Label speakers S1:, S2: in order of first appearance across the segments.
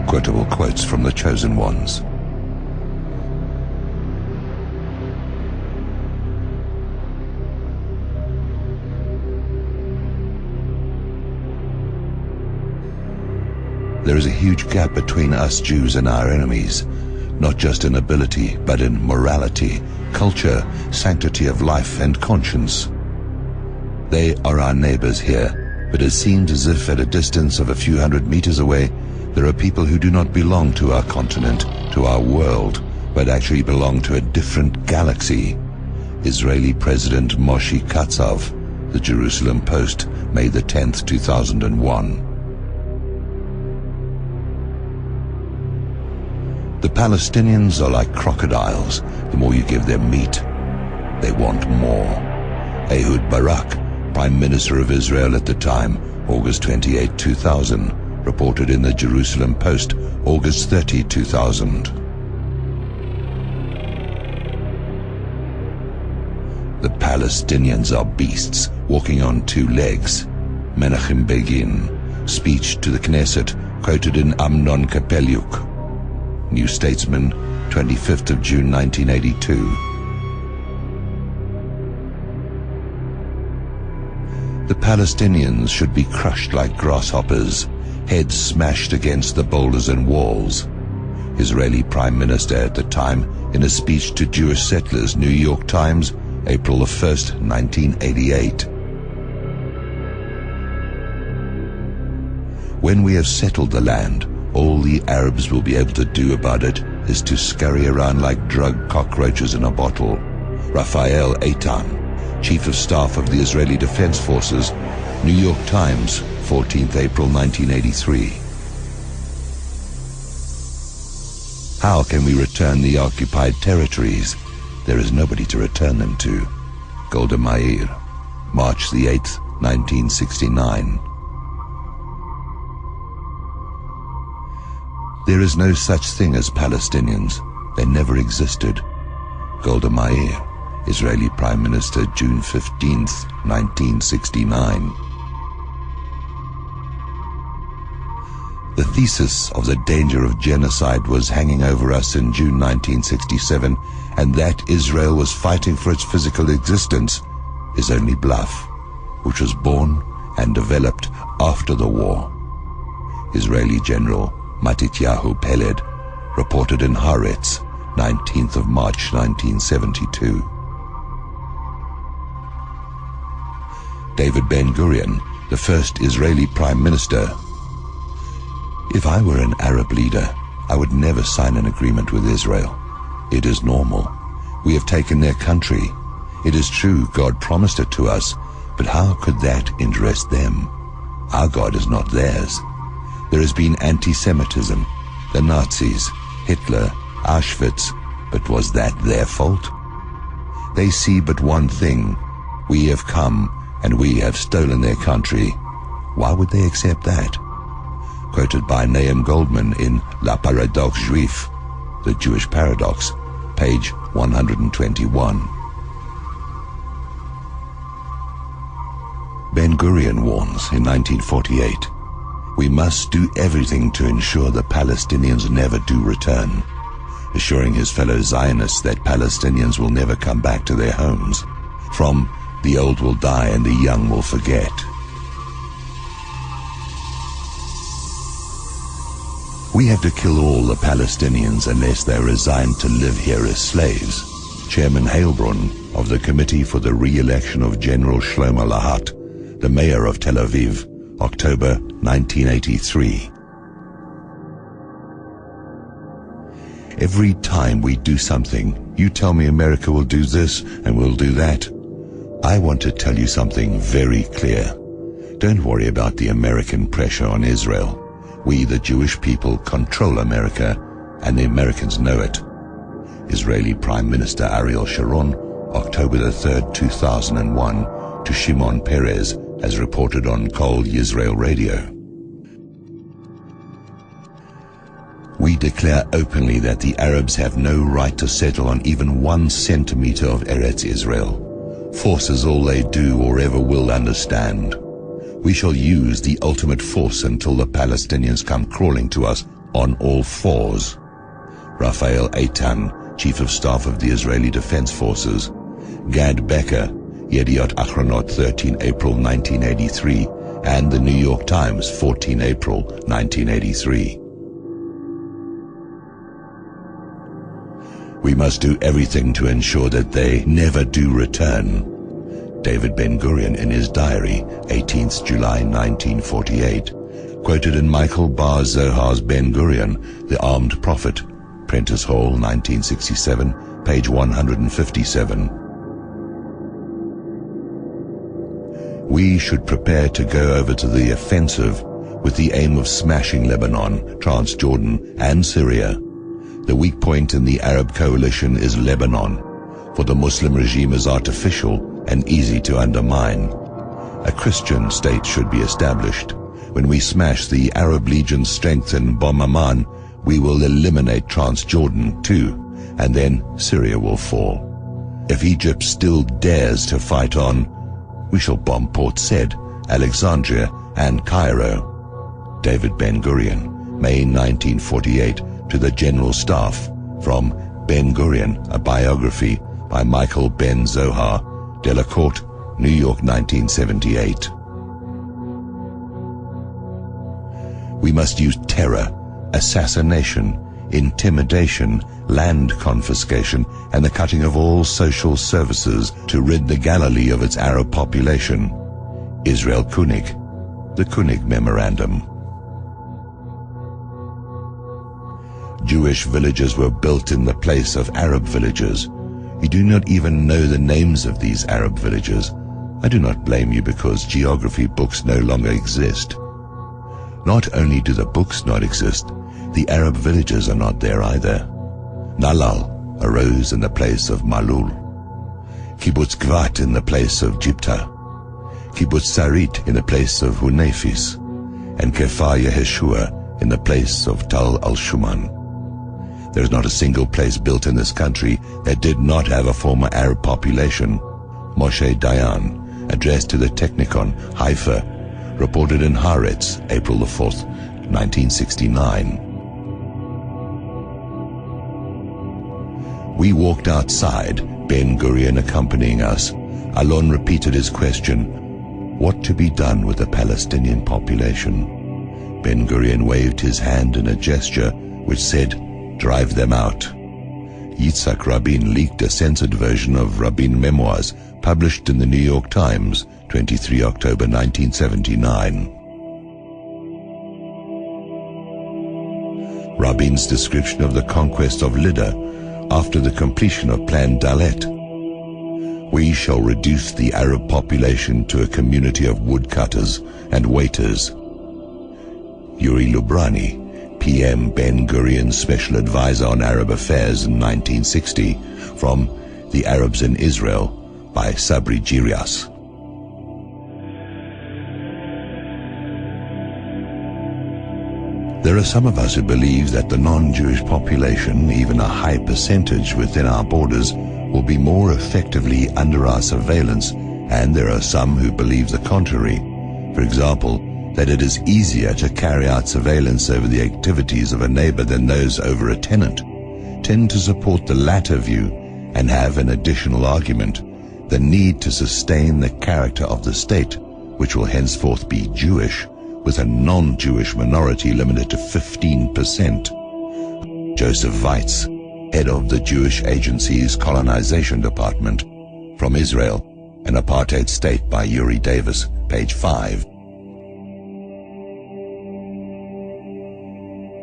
S1: Quotable quotes from the chosen ones. There is a huge gap between us Jews and our enemies, not just in ability, but in morality, culture, sanctity of life and conscience. They are our neighbors here, but it seems as if at a distance of a few hundred meters away, there are people who do not belong to our continent, to our world, but actually belong to a different galaxy. Israeli President Moshe Katsav, The Jerusalem Post, May the 10th, 2001. The Palestinians are like crocodiles. The more you give them meat, they want more. Ehud Barak, Prime Minister of Israel at the time, August 28, 2000, reported in the Jerusalem Post, August 30, 2000. The Palestinians are beasts, walking on two legs. Menachem Begin, speech to the Knesset, quoted in Amnon Kapeliuk. New Statesman, 25th of June 1982. The Palestinians should be crushed like grasshoppers, heads smashed against the boulders and walls. Israeli Prime Minister at the time, in a speech to Jewish settlers, New York Times, April 1st, 1988. When we have settled the land, all the Arabs will be able to do about it is to scurry around like drug cockroaches in a bottle. Raphael Eitan, Chief of Staff of the Israeli Defense Forces, New York Times, 14th April 1983. How can we return the occupied territories? There is nobody to return them to. Golda Meir, March the 8th, 1969. There is no such thing as Palestinians. They never existed. Golda Meir, Israeli Prime Minister, June 15th, 1969. The thesis of the danger of genocide was hanging over us in June 1967, and that Israel was fighting for its physical existence is only bluff, which was born and developed after the war. Israeli General Matityahu Peled reported in Haaretz, 19th of March 1972. David Ben-Gurion, the first Israeli Prime Minister. If I were an Arab leader, I would never sign an agreement with Israel. It is normal. We have taken their country. It is true God promised it to us, but how could that interest them? Our God is not theirs. There has been anti-Semitism, the Nazis, Hitler, Auschwitz, but was that their fault? They see but one thing. We have come and we have stolen their country. Why would they accept that? Quoted by Nahum Goldman in La Paradoxe Juif, The Jewish Paradox, page 121. Ben-Gurion warns in 1948, we must do everything to ensure the Palestinians never do return, assuring his fellow Zionists that Palestinians will never come back to their homes. From the old will die and the young will forget. We have to kill all the Palestinians unless they are resigned to live here as slaves. Chairman Heilbron of the Committee for the Re-election of General Shlomo Lahat, the mayor of Tel Aviv, October 1983. Every time we do something, you tell me America will do this and will do that. I want to tell you something very clear. Don't worry about the American pressure on Israel. We, the Jewish people, control America, and the Americans know it. Israeli Prime Minister Ariel Sharon, October the 3rd, 2001, to Shimon Peres, as reported on Kol Yisrael Radio. We declare openly that the Arabs have no right to settle on even 1 centimeter of Eretz Israel. Force is all they do or ever will understand. We shall use the ultimate force until the Palestinians come crawling to us on all fours. Rafael Eitan, Chief of Staff of the Israeli Defense Forces, Gad Becker, Yediot Achronot, 13 April 1983, and the New York Times, 14 April 1983. We must do everything to ensure that they never do return. David Ben-Gurion in his diary, 18th July 1948, quoted in Michael Bar Zohar's Ben-Gurion, The Armed Prophet, Prentice Hall, 1967, page 157. We should prepare to go over to the offensive with the aim of smashing Lebanon, Transjordan, and Syria. The weak point in the Arab coalition is Lebanon, for the Muslim regime is artificial and easy to undermine. A Christian state should be established. When we smash the Arab Legion's strength in Bom Amman, we will eliminate Transjordan too, and then Syria will fall. If Egypt still dares to fight on, we shall bomb Port Said, Alexandria, and Cairo. David Ben-Gurion, May 1948, to the General Staff, from Ben-Gurion, a biography by Michael Ben Zohar, Delacorte, New York, 1978. We must use terror, assassination, intimidation, land confiscation, and the cutting of all social services to rid the Galilee of its Arab population. Israel Kunig, the Kunig Memorandum. Jewish villages were built in the place of Arab villages. You do not even know the names of these Arab villages. I do not blame you because geography books no longer exist. Not only do the books not exist, the Arab villages are not there either. Nalal arose in the place of Malul, Kibbutz Gvat in the place of Jipta, Kibbutz Sarit in the place of Hunefis, and Kefar Yeshua in the place of Tal al-Shuman. There is not a single place built in this country that did not have a former Arab population. Moshe Dayan, addressed to the Technikon, Haifa, reported in Haaretz, April the 4th, 1969. We walked outside, Ben-Gurion accompanying us. Alon repeated his question, what to be done with the Palestinian population? Ben-Gurion waved his hand in a gesture which said, drive them out. Yitzhak Rabin leaked a censored version of Rabin memoirs published in the New York Times, 23 October 1979. Rabin's description of the conquest of Lydda after the completion of Plan Dalet. We shall reduce the Arab population to a community of woodcutters and waiters. Yuri Lubrani, PM Ben-Gurion's Special Advisor on Arab Affairs in 1960, from The Arabs in Israel by Sabri Girias. There are some of us who believe that the non-Jewish population, even a high percentage within our borders, will be more effectively under our surveillance, and there are some who believe the contrary. For example, that it is easier to carry out surveillance over the activities of a neighbor than those over a tenant, tend to support the latter view and have an additional argument, the need to sustain the character of the state, which will henceforth be Jewish, with a non-Jewish minority limited to 15%. Joseph Weitz, head of the Jewish Agency's Colonization Department, from Israel, an Apartheid State by Yuri Davis, page 5.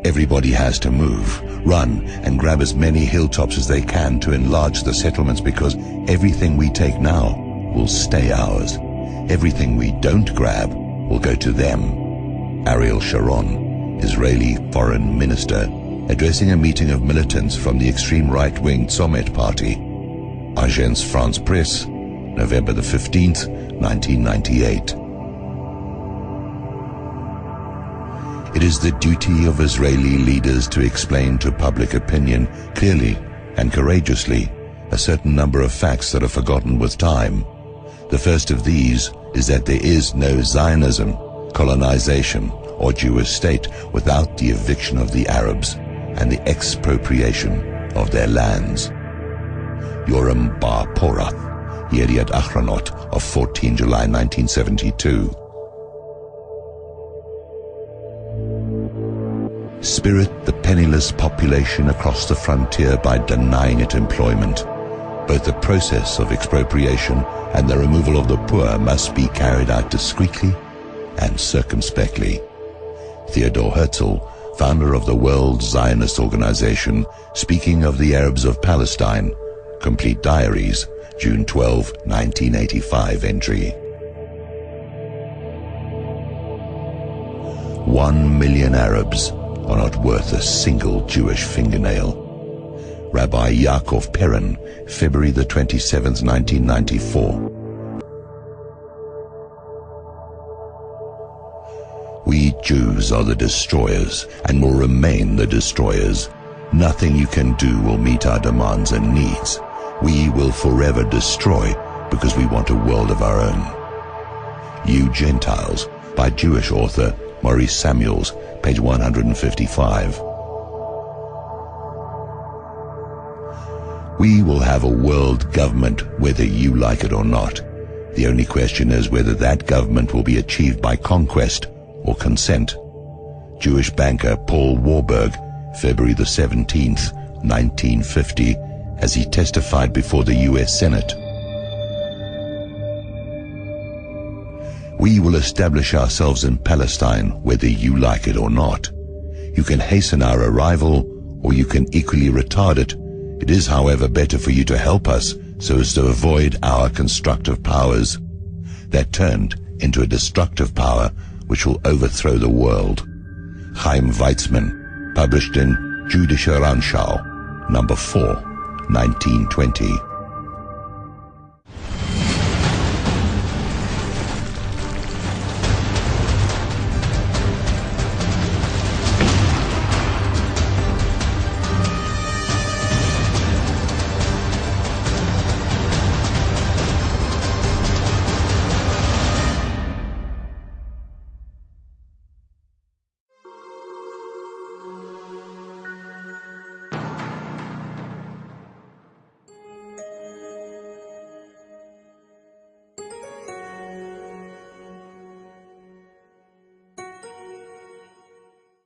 S1: Everybody has to move, run, and grab as many hilltops as they can to enlarge the settlements, because everything we take now will stay ours. Everything we don't grab will go to them. Ariel Sharon, Israeli Foreign Minister, addressing a meeting of militants from the extreme right-wing Tzomet Party. Agence France Presse, November the 15th, 1998. It is the duty of Israeli leaders to explain to public opinion clearly and courageously a certain number of facts that are forgotten with time. The first of these is that there is no Zionism, colonization, or Jewish state without the eviction of the Arabs and the expropriation of their lands. Yoram Bar Porath, Yeriat Achronot of 14 July 1972. Spirit the penniless population across the frontier by denying it employment. Both the process of expropriation and the removal of the poor must be carried out discreetly and circumspectly. Theodor Herzl, founder of the World Zionist Organization, speaking of the Arabs of Palestine, Complete Diaries, June 12, 1985 entry. 1 million Arabs are not worth a single Jewish fingernail. Rabbi Yaakov Perrin, February the 27th, 1994. We Jews are the destroyers and will remain the destroyers. Nothing you can do will meet our demands and needs. We will forever destroy because we want a world of our own. You Gentiles, by Jewish author Maurice Samuels, page 155. We will have a world government whether you like it or not. The only question is whether that government will be achieved by conquest or consent. Jewish banker Paul Warburg, February the 17th, 1950, as he testified before the U.S. Senate. We will establish ourselves in Palestine whether you like it or not. You can hasten our arrival or you can equally retard it. It is, however, better for you to help us so as to avoid our constructive powers that turned into a destructive power which will overthrow the world. Chaim Weizmann, published in Jüdische Rundschau, number 4, 1920.